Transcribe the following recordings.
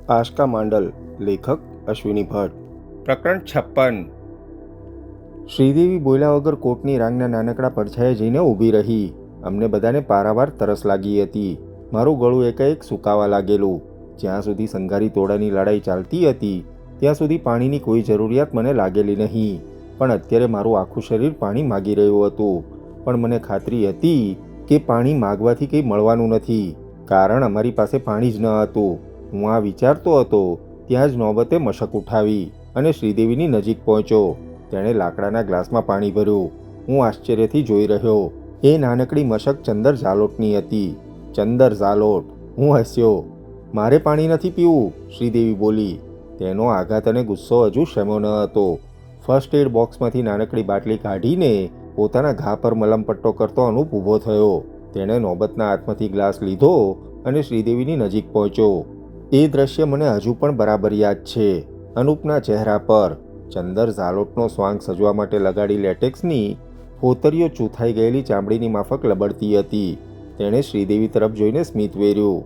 આશકા માંડલ. લેખક અશ્વિની ભટ્ટ. પ્રકરણ 56. શ્રીદેવી બોલ્યા વગર કોટની રાંગના નાનકડા પડછાયે જઈને ઊભી રહી. અમને બધાને પારાવાર તરસ લાગી હતી. મારું ગળું એકાએક સૂકાવા લાગેલું. જ્યાં સુધી સંઘારી તોડાની લડાઈ ચાલતી હતી ત્યાં સુધી પાણીની કોઈ જરૂરિયાત મને લાગેલી નહીં. પણ અત્યારે મારું આખું શરીર પાણી માગી રહ્યું હતું. પણ મને ખાતરી હતી કે પાણી માગવાથી કંઈ મળવાનું નથી, કારણ અમારી પાસે પાણી જ ન હતું. હું આ વિચારતો હતો ત્યાં જ નોબતે મશક ઉઠાવી અને શ્રીદેવીની નજીક પહોંચ્યો. તેણે લાકડાના ગ્લાસમાં પાણી ભર્યું. હું આશ્ચર્યથી જોઈ રહ્યો. એ નાનકડી મશક ચંદર ઝાલોટની હતી. ચંદર ઝાલોટ. હું હસ્યો. મારે પાણી નથી પીવું, શ્રીદેવી બોલી. તેનો આઘાત અને ગુસ્સો હજુ શમ્યો ન હતો. ફર્સ્ટ એડ બોક્સમાંથી નાનકડી બાટલી કાઢીને પોતાના ઘા પર મલમપટ્ટો કરતો અનુપ ઊભો થયો. તેણે નોબતના હાથમાંથી ગ્લાસ લીધો અને શ્રીદેવીની નજીક પહોંચ્યો. એ દ્રશ્ય મને હજુ પણ બરાબર યાદ છે. અનુપના ચહેરા પર ચંદર ઝાલોટનો સ્વાંગ સજવા માટે લગાડી લેટેક્સની ફોતરીઓ ચૂથાઈ ગયેલી ચામડીની માફક લબડતી હતી. તેણે શ્રીદેવી તરફ જોઈને સ્મિત વેર્યું.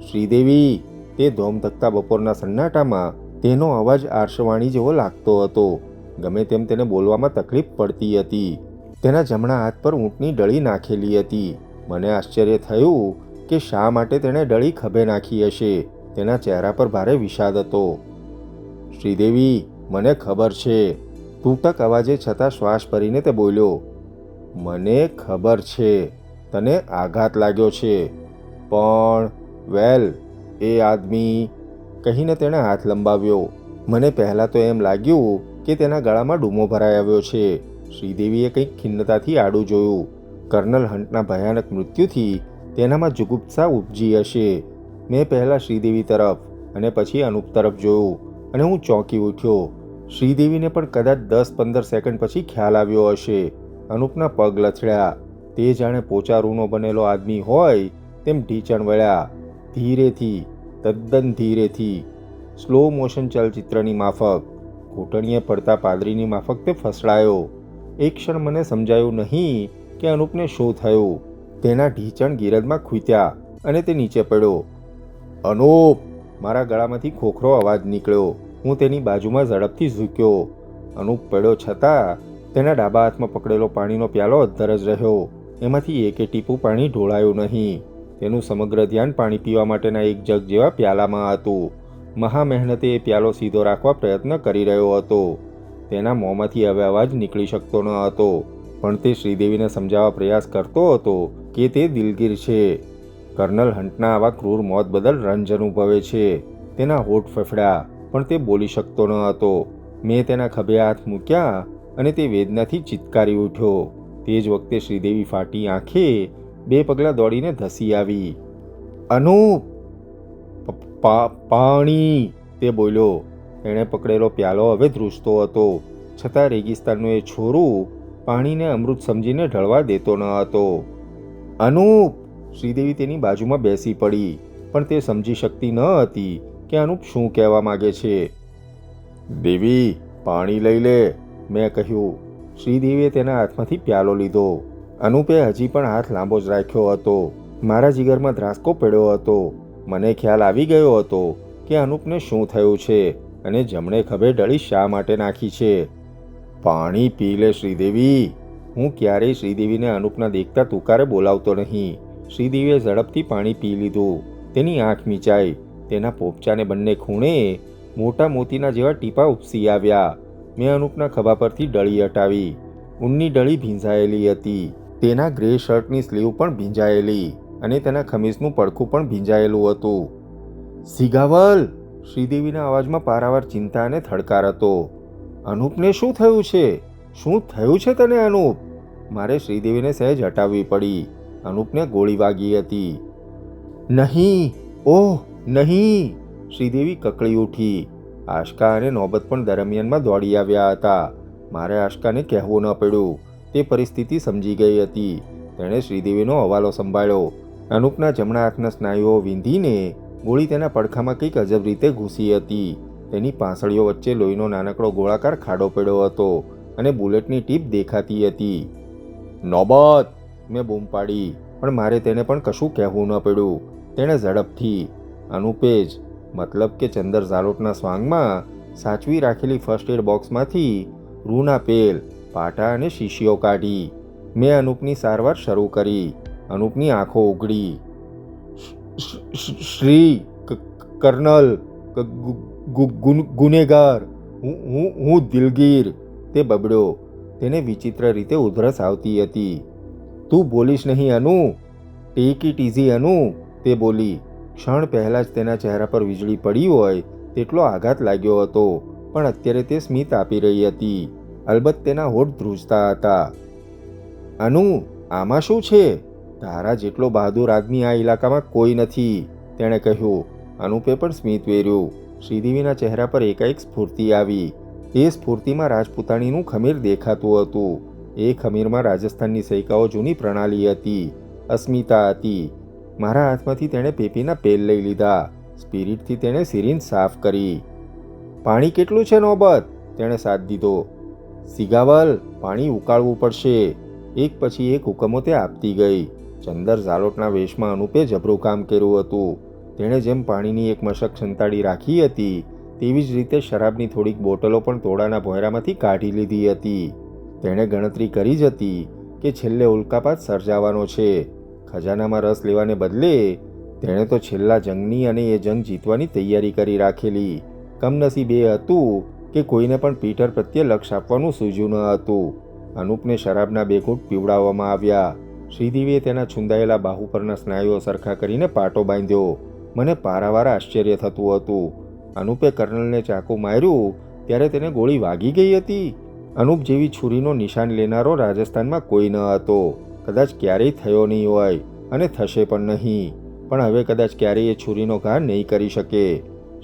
શ્રીદેવી! તે ધોમધકતા બપોરના સન્નાટામાં તેનો અવાજ આર્ષવાણી જેવો લાગતો હતો. ગમે તેમ તેને બોલવામાં તકલીફ પડતી હતી. તેના જમણા હાથ પર ઊંટની ડળી નાખેલી હતી. મને આશ્ચર્ય થયું કે શા માટે તેણે ડળી ખભે નાખી હશે. તેના ચહેરા પર ભારે વિષાદ હતો. શ્રીદેવી, મને ખબર છે, તૂટક અવાજે છતાં શ્વાસ ભરીને તે બોલ્યો. મને ખબર છે તને આઘાત લાગ્યો છે, પણ વેલ, એ આદમી, કહીને તેણે હાથ લંબાવ્યો. મને પહેલાં તો એમ લાગ્યું કે તેના ગળામાં ડૂમો ભરાઈ આવ્યો છે. શ્રીદેવીએ કંઈક ખિન્નતાથી આડું જોયું. કર્નલ હન્ટના ભયાનક મૃત્યુથી તેનામાં જુગુપ્સા ઉપજી હશે. મેં પહેલાં શ્રીદેવી તરફ અને પછી અનુપ તરફ જોયું અને હું ચોંકી ઉઠ્યો. શ્રીદેવીને પણ કદાચ 10-15 સેકન્ડ પછી ખ્યાલ આવ્યો હશે. અનુપના પગ લથડ્યા. તે જાણે પોચા રૂનો બનેલો આદમી હોય તેમ ઢીચણ વળ્યા. ધીરેથી, તદ્દન ધીરેથી, સ્લો મોશન ચલચિત્રની માફક, ઘૂંટણીએ પડતા પાદરીની માફક તે ફસડાયો. એક ક્ષણ મને સમજાયું નહીં કે અનુપને શું થયું. તેના ઢીચણ ગીરદમાં ખૂત્યા અને તે નીચે પડ્યો. અનુપ! મારા ગળામાંથી ખોખરો અવાજ નીકળ્યો. હું તેની બાજુમાં ઝડપથી ઝૂક્યો. અનુપ પડ્યો છતાં તેના ડાબા હાથમાં પકડેલો પાણીનો પ્યાલો અદ્ધર જ રહ્યો. એમાંથી એકે ટીપું પાણી ઢોળાયું નહીં. તેનું સમગ્ર ધ્યાન પાણી પીવા માટેના એક જગ જેવા પ્યાલામાં હતું. મહા મહેનતે એ પ્યાલો સીધો રાખવા પ્રયત્ન કરી રહ્યો હતો. તેના મોંમાંથી હવે અવાજ નીકળી શકતો ન હતો, પણ તે શ્રીદેવીને સમજાવવા પ્રયાસ કરતો હતો કે તે દિલગીર છે. કર્નલ હન્ટના આવા ક્રૂર મોત બદલ રંજ અનુભવે છે. તેના હોઠ ફફડ્યા, પણ તે બોલી શકતો ન હતો. મેં તેના ખભે હાથ મૂક્યા અને તે વેદનાથી ચિત્કારી ઉઠ્યો. તે જ વખતે શ્રીદેવી ફાટી આંખે 2 પગલાં દોડીને ધસી આવી. અનુપ! પાણી! તે બોલ્યો. તેણે પકડેલો પ્યાલો હવે ધ્રુજતો હતો, છતાં રેગિસ્તાનનું એ છોરું પાણીને અમૃત સમજીને ઢળવા દેતો ન હતો. અનુપ! શ્રીદેવી તેની બાજુમાં બેસી પડી, પણ તે સમજી શકતી ન હતી કે અનુપ શું કહેવા માગે છે. દેવી, પાણી લઈ લે, મેં કહ્યું. શ્રીદેવીએ તેના હાથમાંથી પ્યાલો લીધો. અનુપે હજી પણ હાથ લાંબો જ રાખ્યો હતો. મારા જીગરમાં ધ્રાસકો પડ્યો હતો. મને ખ્યાલ આવી ગયો હતો કે અનુપને શું થયું છે અને જમણે ખભે ડળી શા માટે નાખી છે. પાણી પી લે શ્રીદેવી. હું ક્યારેય શ્રીદેવીને અનુપના દેખતા તુકારે બોલાવતો નહીં. શ્રીદેવીએ ઝડપથી પાણી પી લીધું. તેની આંખ મીચાઈ. તેના પોપચાને બંને ખૂણે મોટા મોતીના જેવા ટીપા ઉપસી આવ્યા. મેં અનુપના ખભા પરથી ડળી હટાવી. ઊનની ડળી ભીંજાયેલી હતી. તેના ગ્રે શર્ટની સ્લીવ પણ ભીંજાયેલી અને તેના ખમીસનું પડખું પણ ભીંજાયેલું હતું. સિગાવલ! શ્રીદેવીના અવાજમાં પારાવાર ચિંતા અને થડકાર હતો. અનુપને શું થયું છે? શું થયું છે તને, અનુપ? મારે શ્રીદેવીને સહેજ હટાવવી પડી. અનુપને ગોળી વાગી હતી. નહીં! ઓહ, નહીં! શ્રીદેવી કકળી ઉઠી. આશકા અને નોબત પણ દરમિયાનમાં દોડી આવ્યા હતા. મારે આશકાને કહેવું ન પડ્યું. તે પરિસ્થિતિ સમજી ગઈ હતી. તેણે શ્રીદેવીનો હવાલો સંભાળ્યો. અનુપના જમણા હાથના સ્નાયુઓ વીંધીને ગોળી તેના પડખામાં કંઈક અજબ રીતે ઘૂસી હતી. તેની પાંસળીઓ વચ્ચે લોહીનો નાનકડો ગોળાકાર ખાડો પડ્યો હતો અને બુલેટની ટીપ દેખાતી હતી. નોબત! મેં બૂમ પાડી, પણ મારે તેને પણ કશું કહેવું ન પડ્યું. તેણે ઝડપથી, અનુપે જ મતલબ કે ચંદર ઝાલોટના સ્વાંગમાં સાચવી રાખેલી ફર્સ્ટ એડ બોક્સમાંથી રૂના પેલ, પાટા અને શીશીઓ કાઢી. મેં અનુપની સારવાર શરૂ કરી. અનુપની આંખો ઉઘડી. શ્રી કર્નલ, ગુનેગાર, હું દિલગીર, તે બબડ્યો. તેને વિચિત્ર રીતે ઉધરસ આવતી હતી. તું બોલીશ નહીં અનુ, ટેક ઇટ ઇઝી અનુ, તે બોલી. ક્ષણ પહેલાં જ તેના ચહેરા પર વીજળી પડી હોય તેટલો આઘાત લાગ્યો હતો, પણ અત્યારે તે સ્મિત આપી રહી હતી. અલબત્ત તેના હોઠ ધ્રુજતા હતા. અનુ, આમાં શું છે? તારા જેટલો બહાદુર આદમી આ ઇલાકામાં કોઈ નથી, તેણે કહ્યું. અનુપે પણ સ્મિત વેર્યું. શ્રીદેવીના ચહેરા પર એકાએક સ્ફૂર્તિ આવી. એ સ્ફૂર્તિમાં રાજપૂતાણીનું ખમીર દેખાતું હતું. એ ખમીરમાં રાજસ્થાનની સૈકાઓ જૂની પ્રણાલી હતી, અસ્મિતા હતી. મારા હાથમાંથી તેણે પેપીના પેલ લઈ લીધા. સ્પિરિટથી તેણે સિરિંજ સાફ કરી. પાણી કેટલું છે નોબત? તેણે સાથ દીધો. સિગાવલ, પાણી ઉકાળવું પડશે. એક પછી એક હુકમો તે આપતી ગઈ. ચંદર ઝાલોટના વેશમાં અનુપે જબરું કામ કર્યું હતું. તેણે જેમ પાણીની એક મશક સંતાડી રાખી હતી તેવી જ રીતે શરાબની થોડીક બોટલો પણ તોડાના ભોંયરામાંથી કાઢી લીધી હતી. તેણે ગણતરી કરી જ હતી કે છેલ્લે ઉલ્કાપાત સર્જાવાનો છે. ખજાનામાં રસ લેવાને બદલે તેણે તો છેલ્લા જંગની અને એ જંગ જીતવાની તૈયારી કરી રાખેલી. કમનસીબ એ હતું કે કોઈને પણ પીટર પ્રત્યે લક્ષ આપવાનું સૂઝ્યું ન હતું. અનુપને શરાબના બે ઘૂંટ પીવડાવવામાં આવ્યા. શ્રીદેવીએ તેના છુંદાયેલા બાહુ પરના સ્નાયુઓ સરખા કરીને પાટો બાંધ્યો. મને પારાવાર આશ્ચર્ય થતું હતું. અનુપે કર્નલને ચાકુ માર્યું ત્યારે તેને ગોળી વાગી ગઈ હતી. અનુપ જેવી છુરીનો નિશાન લેનારો રાજસ્થાનમાં કોઈ ન હતો. કદાચ ક્યારેય થયો નહીં હોય અને થશે પણ નહીં. પણ હવે કદાચ ક્યારેય એ છુરીનો ઘા નહીં કરી શકે.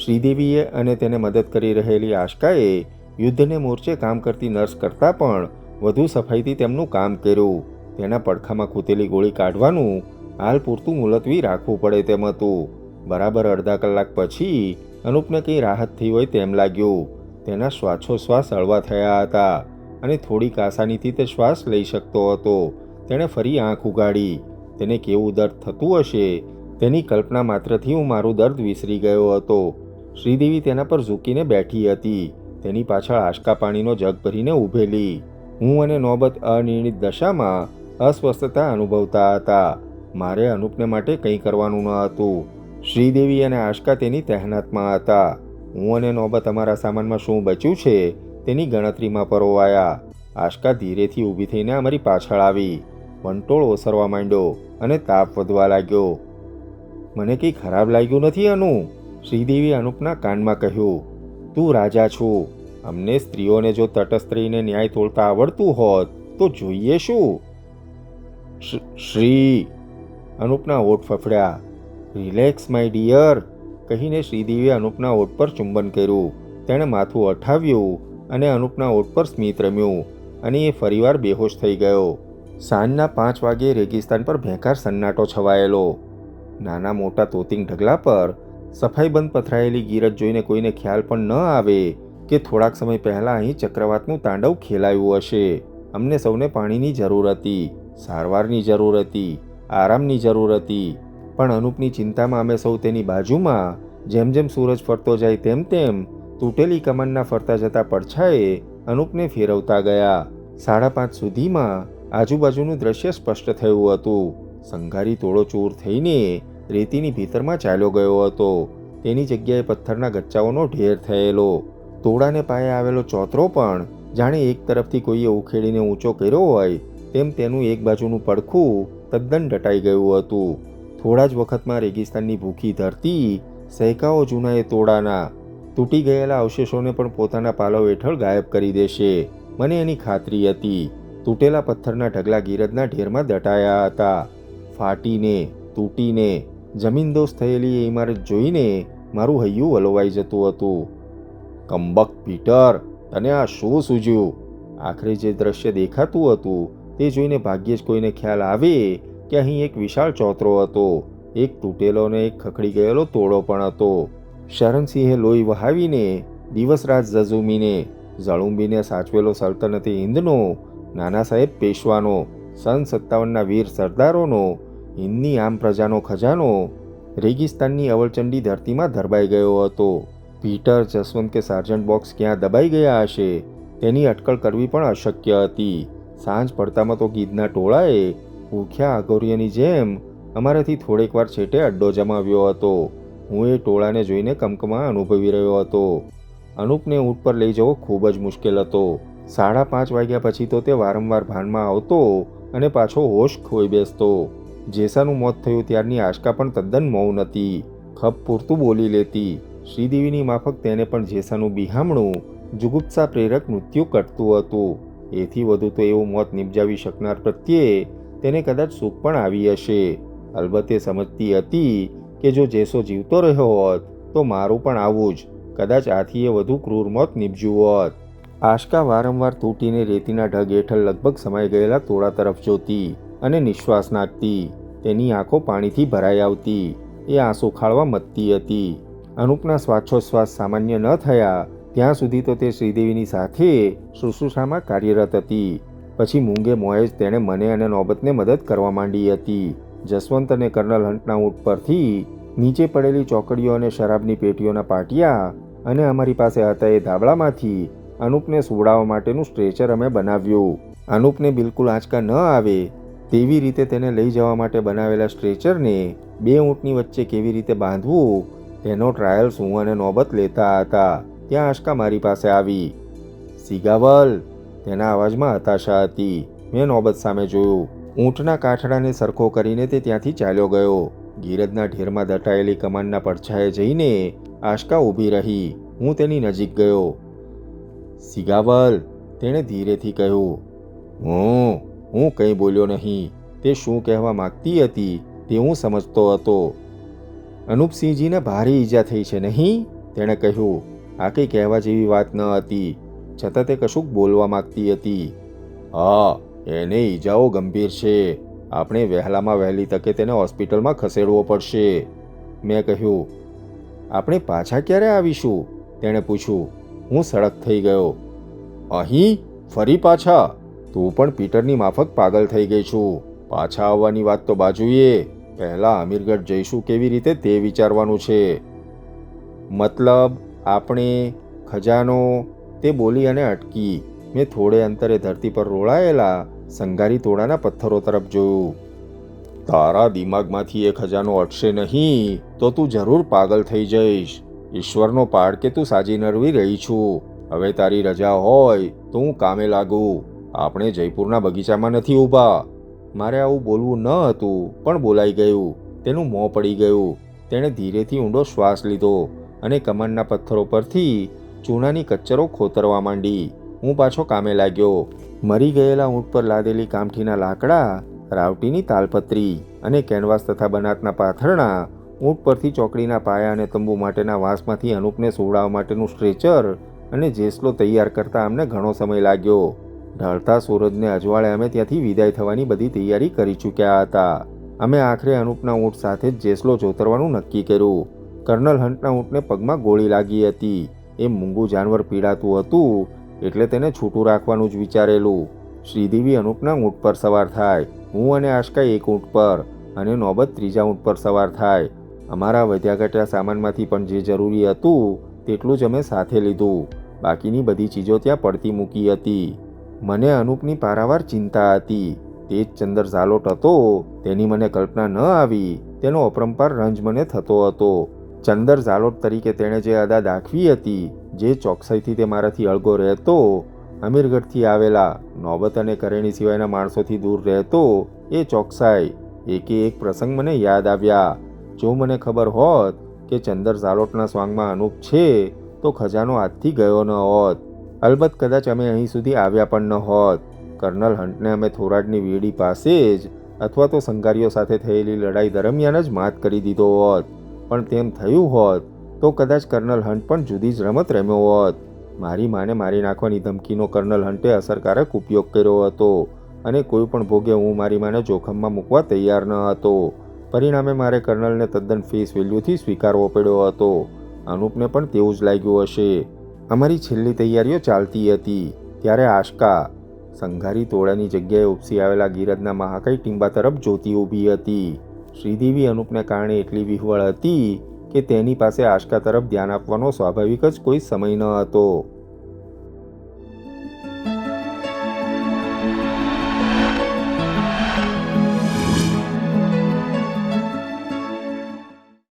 શ્રીદેવીએ અને તેને મદદ કરી રહેલી આશકાએ યુદ્ધને મોરચે કામ કરતી નર્સ કરતાં પણ વધુ સફાઈથી તેમનું કામ કર્યું. તેના પડખામાં ખૂતેલી ગોળી કાઢવાનું હાલ પૂરતું મુલતવી રાખવું પડે તેમ હતું. બરાબર અડધા કલાક પછી અનુપને કંઈ રાહત થઈ હોય તેમ લાગ્યું. તેના શ્વાસોશ્વાસ હળવા થયા હતા અને થોડીક આસાનીથી તે શ્વાસ લઈ શકતો હતો. તેણે ફરી આંખ ઉઘાડી. તેને કેવું દર્દ થતું હશે તેની કલ્પના માત્રથી હું મારું દર્દ વિસરી ગયો હતો. શ્રીદેવી તેના પર ઝૂકીને બેઠી હતી. તેની પાછળ આશકા પાણીનો જગ ભરીને ઊભેલી. હું અને નોબત અનિર્ણિત દશામાં અસ્વસ્થતા અનુભવતા હતા. મારે અનુપને માટે કંઈ કરવાનું ન હતું. શ્રીદેવી અને આશકા તેની તહેનાતમાં હતા. હું અને નોબત અમારા સામાનમાં શું બચ્યું છે તેની ગણતરીમાં પરોવાયા. આશકા ધીરેથી ઊભી થઈને અમારી પાછળ આવી. વંટોળ ઓસરવા માંડ્યો અને તાપ વધવા લાગ્યો. મને કંઈ ખરાબ લાગ્યું નથી અનુ, શ્રીદેવી અનુપના કાનમાં કહ્યું. તું રાજા છું. અમને સ્ત્રીઓને જો તટસ્થ રહીને ન્યાય તોડતા આવડતું હોત તો જોઈએ શું? શ્રી, અનુપના હોઠ ફફડ્યા. રિલેક્સ માય ડિયર, કહીને શ્રીદેવીએ અનુપના હોઠ પર ચુંબન કર્યું. તેણે માથું અઠાવ્યું અને અનુપના હોઠ પર સ્મિત રમ્યું અને એ ફરીવાર બેહોશ થઈ ગયો. સાંજના 5 વાગ્યે રેગિસ્તાન પર ભેંકાર સન્નાટો છવાયેલો. નાના મોટા તોતિંગ ઢગલા પર સફાઈબંધ પથરાયેલી ગીરજ જોઈને કોઈને ખ્યાલ પણ ન આવે કે થોડાક સમય પહેલાં અહીં ચક્રવાતનું તાંડવ ખેલાયું હશે. અમને સૌને પાણીની જરૂર હતી, સારવારની જરૂર હતી, આરામની જરૂર હતી. પણ અનુપની ચિંતામાં અમે સૌ તેની બાજુમાં જેમ જેમ સૂરજ ફરતો જાય તેમ તેમ તૂટેલી કમાનના ફરતા જતા પડછાએ અનુપને ફેરવતા ગયા. 5:30 સુધીમાં આજુબાજુનું દ્રશ્ય સ્પષ્ટ થયું હતું. સંઘારી તોડો ચૂર થઈને રેતીની ભીતરમાં ચાલ્યો ગયો હતો. તેની જગ્યાએ પથ્થરના ગચ્ચાઓનો ઢેર થયેલો. તોડાને પાયે આવેલો ચોતરો પણ જાણે એક તરફથી કોઈએ ઉખેડીને ઊંચો કર્યો હોય તેમ તેનું એક બાજુનું પડખું તદ્દન ડટાઈ ગયું હતું. થોડા જ વખતમાં રેગિસ્તાનની ભૂખી ધરતી સૈકાઓ જૂના એ તોડાના તૂટી ગયેલા અવશેષોને પણ પોતાના પાલવ હેઠળ ગાયબ કરી દેશે. મને એની ખાતરી હતી. તૂટેલા પથ્થરના ઢગલા ગીરજના ઢેરમાં દટાયા હતા. ફાટીને તૂટીને જમીનદોસ્ત થયેલી એ ઇમારત જોઈને મારું હૈયું વલોવાઈ જતું હતું. કમબક પીટર, તને આ શું સૂઝ્યું? આખરે જે દ્રશ્ય દેખાતું હતું તે જોઈને ભાગ્યે જ કોઈને ખ્યાલ આવે કે અહીં એક વિશાળ ચોતરો હતો. એક તૂટેલો અને એક ખખડી ગયેલો તોડો પણ હતો. શરણસિંહે લોહી વહાવીને દિવસ રાત ઝઝૂમીને ઝળુંબીને સાચવેલો સલ્તનતે હિન્દનો નાના સાહેબ પેશવાનો, સન 57ના વીર સરદારોનો, હિન્દની આમ પ્રજાનો ખજાનો રેગિસ્તાનની અવળચંડી ધરતીમાં ધરબાઈ ગયો હતો. પીટર, જસવંત કે સાર્જન્ટ બોક્સ ક્યાં દબાઈ ગયા હશે તેની અટકળ કરવી પણ અશક્ય હતી. સાંજ પડતામાં તો ગીધના ટોળાએ ભૂખ્યા અઘોરીઓની જેમ અમારાથી થોડેક વાર છેટે અડ્ડો જમાવ્યો હતો. હું એ ટોળાને જોઈને કમકમા અનુભવી રહ્યો હતો. અનુપને ઊંટ પર લઈ જવો ખૂબ જ મુશ્કેલ હતો. 5:30 વાગ્યા પછી તો તે વારંવાર ભાનમાં આવતો અને પાછો હોશ ખોઈ બેસતો. જેસાનું મોત થયું ત્યારની આશકા પણ તદ્દન મૌન હતી. ખપ પૂરતું બોલી લેતી. શ્રીદેવીની માફક તેને પણ જેસાનું બિહામણું જુગુપ્સા પ્રેરક મૃત્યુ કટતું હતું. એથી વધુ તો એવું મોત નિપજાવી શકનાર પ્રત્યે તેને કદાચ સુખ પણ આવી હશે. અલબત્ત એ સમજતી હતી કે જો જેસો જીવતો રહ્યો હોત તો મારું પણ આવું જ, કદાચ આથી એ વધુ ક્રૂર મોત નિપજ્યું હોત. આશકા વારંવાર તૂટીને રેતીના ઢગ હેઠળ લગભગ સમાઈ ગયેલા તોડા તરફ જોતી અને નિશ્વાસ નાખતી. તેની આંખો પાણીથી ભરાઈ આવતી. એ આંસુ ખાળવા મથતી હતી. અનુપના શ્વાસોચ્છ્વાસ સામાન્ય ન થયા ત્યાં સુધી તો તે શ્રીદેવીની સાથે શુશ્રૂષામાં કાર્યરત હતી. પછી મૂંગે મોએ જ તેણે મને અને નોબતને મદદ કરવા માંડી હતી. જસવંત અને કર્નલ હન્ટના ઊંટ પરથી નીચે પડેલી ચોકડીઓ અને શરાબની પેટીઓના પાટિયા અને અમારી પાસે હતા એ ધાબળામાંથી અનુપને સુવડાવવા માટેનું સ્ટ્રેચર અમે બનાવ્યું. અનુપને બિલકુલ આંચકા ન આવે તેવી રીતે તેને લઈ જવા માટે બનાવેલા સ્ટ્રેચરને 2 ઊંટની વચ્ચે કેવી રીતે બાંધવું તેનો ટ્રાયલ્સ હું અને નોબત લેતા હતા. ત્યાં આશકા મારી પાસે આવી. સિગાવલ, તેના અવાજમાં હતાશા હતી. મેં નોબત સામે જોયું. ઊંટના કાઠડાને સરખો કરીને તે ત્યાંથી ચાલ્યો ગયો. ગીરદના ઢેરમાં દટાયેલી કમાનના પડછાએ જઈને આશકા ઊભી રહી. હું તેની નજીક ગયો. સિગાવલ, તેણે ધીરેથી કહ્યું. હું કંઈ બોલ્યો નહીં. તે શું કહેવા માગતી હતી તે હું સમજતો હતો. અનુપસિંહજીને ભારે ઈજા થઈ છે નહીં? તેણે કહ્યું. આ કંઈ કહેવા જેવી વાત ન હતી, છતાં તે કશુંક બોલવા માગતી હતી. હા, એને ઈજાઓ ગંભીર છે. આપણે વહેલામાં વહેલી તકે તેને હોસ્પિટલમાં ખસેડવો પડશે. મેં કહ્યું. આપણે પાછા ક્યારે આવીશું? તેણે પૂછ્યું. હું સડક થઈ ગયો. અહીં? ફરી પાછા? તું પણ પીટરની માફક પાગલ થઈ ગઈ છું. પાછા આવવાની વાત તો બાજુએ, પહેલાં અમીરગઢ જઈશું કેવી રીતે તે વિચારવાનું છે. મતલબ આપણે ખજાનો? તે બોલી અને અટકી. મેં થોડે અંતરે ધરતી પર રોળાયેલા સંઘારી તોડાના પથ્થરો તરફ જોયું. તારા દિમાગમાંથી એ ખજાનો અટશે નહીં તો તું જરૂર પાગલ થઈ જઈશ. ઈશ્વરનો પાડ કે તું સાજી નરવી રહી છું. હવે તારી રજા હોય તો હું કામે લાગુ. આપણે જયપુરના બગીચામાં નથી ઊભા. મારે આવું બોલવું ન હતું પણ બોલાઈ ગયું. તેનું મોં પડી ગયું. તેણે ધીરેથી ઊંડો શ્વાસ લીધો અને કમરના પથ્થરો પરથી ચૂનાની કચ્ચરો ખોતરવા માંડી. હું પાછો કામે લાગ્યો. મરી ગયેલા ઊંટ પર લાદેલી કામઠીના લાકડા, રાવટીની તાલપત્રી અને કેનવાસ તથા બનાતના પાથરણા, ઊંટ પરથી ચોકડીના પાયા અને તંબુ માટેના વાંસમાંથી અનુપને સુવડાવવા માટેનું સ્ટ્રેચર અને જેસલો તૈયાર કરતા અમને ઘણો સમય લાગ્યો. ઢળતા સૂરજને અજવાળે અમે ત્યાંથી વિદાય થવાની બધી તૈયારી કરી ચૂક્યા હતા. અમે આખરે અનુપના ઊંટ સાથે જ જેસલો જોતરવાનું નક્કી કર્યું. કર્નલ હન્ટના ઊંટને પગમાં ગોળી લાગી હતી. એ મૂંગું જાનવર પીડાતું હતું એટલે તેને છૂટું રાખવાનું જ વિચારેલું. શ્રીદેવી અનુપના ઊંટ પર સવાર થાય, હું અને આશકા એક ઊંટ પર અને નોબત ત્રીજા ઊંટ પર સવાર થાય. અમારા વધ્યા ઘટ્યા સામાનમાંથી પણ જે જરૂરી હતું તેટલું જ અમે સાથે લીધું. બાકીની બધી ચીજો ત્યાં પડતી મૂકી હતી. મને અનુપની પારાવાર ચિંતા હતી. તે જ ચંદર ઝાલોટ હતો તેની મને કલ્પના ન આવી તેનો અપરંપાર રંજ મને થતો હતો. ચંદર ઝાલોટ તરીકે તેણે જે અદા દાખવી હતી, જે ચોકસાઈથી તે મારાથી અળગો રહેતો, અમીરગઢથી આવેલા નોબત અને કરેણી સિવાયના માણસોથી દૂર રહેતો, એ ચોકસાઈ એકે એક પ્રસંગ મને યાદ આવ્યા. જો મને ખબર હોત કે ચંદર ઝાલોટના સ્વાંગમાં અનુપ છે તો ખજાનો આજથી ગયો ન હોત. અલબત્ત કદાચ અમે અહીં સુધી આવ્યા પણ ન હોત. કર્નલ હન્ટને અમે થોરાડની વીડી પાસે જ અથવા તો સંઘારીઓ સાથે થયેલી લડાઈ દરમિયાન જ માત કરી દીધો હોત. પણ તેમ થયું હોત તો કદાચ કર્નલ હન્ટ પણ જુદી જ રમત રમ્યો હોત. મારી માને મારી નાખવાની ધમકીનો કર્નલ હન્ટે અસરકારક ઉપયોગ કર્યો હતો અને કોઈ પણ ભોગે હું મારી માને જોખમમાં મૂકવા તૈયાર ન હતો. પરિણામે મારે કર્નલને તદ્દન ફેસ વેલ્યુથી સ્વીકારવો પડ્યો હતો. અનુપને પણ તેવું જ લાગ્યું હશે. અમારી છેલ્લી તૈયારીઓ ચાલતી હતી ત્યારે આશકા સંઘારી તોડાની જગ્યાએ ઉપસી આવેલા ગીરદના મહાકાય ટીંબા તરફ જોતી ઊભી હતી. શ્રીદેવી અનુપને કારણે એટલી વિહવળ હતી કે તેની પાસે આશકા તરફ ધ્યાન આપવાનો સ્વાભાવિક જ કોઈ સમય ન હતો.